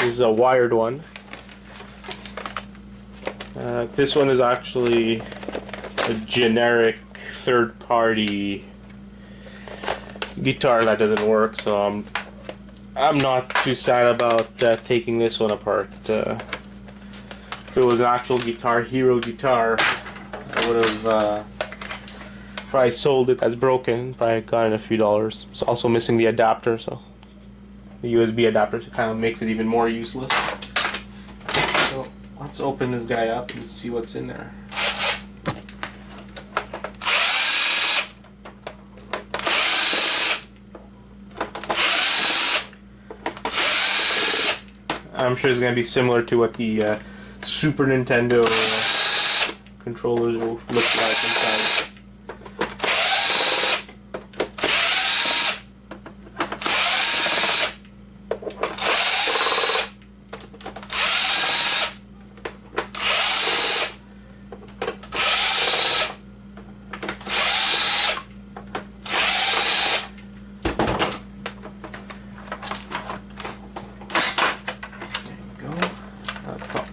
is a wired one. This one is actually a generic third-party guitar that doesn't work, so I'm not too sad about taking this one apart. If it was an actual Guitar Hero guitar, I would have probably sold it as broken, probably gotten a few dollars. It's also missing the adapter, so the USB adapter kind of makes it even more useless. So let's open this guy up and see what's in there. I'm sure it's going to be similar to what the Super Nintendo controllers will look like inside.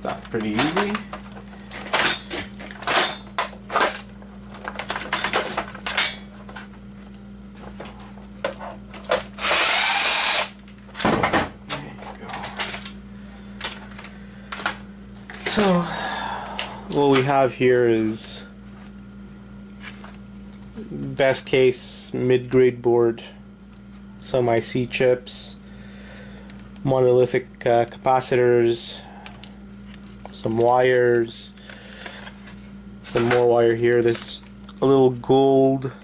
That pretty easy. There you go. So what we have here is best case mid-grade board, some IC chips, monolithic capacitors, some wires, some more wire here. There's a little gold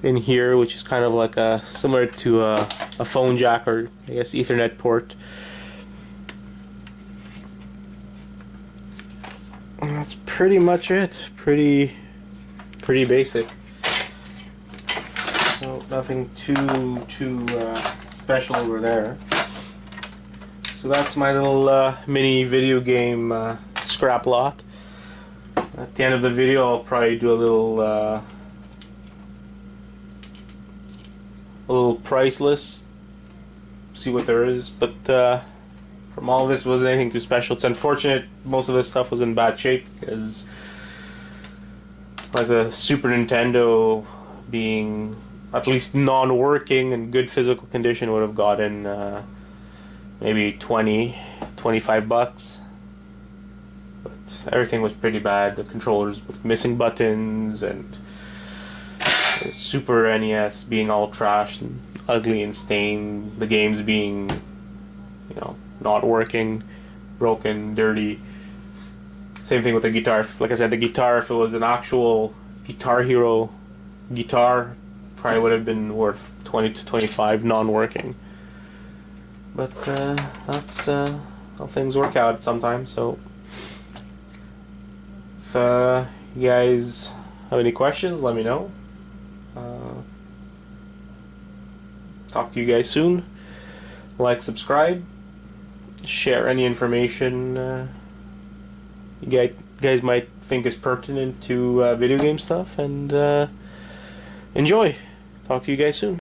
in here, which is kind of like similar to a phone jack, or I guess Ethernet port. And that's pretty much it. Pretty basic. So nothing too special over there. So that's my little mini video game scrap lot. At the end of the video, I'll probably do a little price list, see what there is. But from all of this, wasn't anything too special. It's unfortunate most of this stuff was in bad shape, because like the Super Nintendo being at least non-working and good physical condition would have gotten maybe 25 bucks, but everything was pretty bad. The controllers with missing buttons, and the Super NES being all trashed and ugly and stained, the games being, not working, broken, dirty. Same thing with the guitar. Like I said, the guitar, if it was an actual Guitar Hero guitar, probably would have been worth 20 to 25 non-working. But that's how things work out sometimes. So if you guys have any questions, let me know. Talk to you guys soon. Like, subscribe, share any information you guys might think is pertinent to video game stuff, and enjoy. Talk to you guys soon.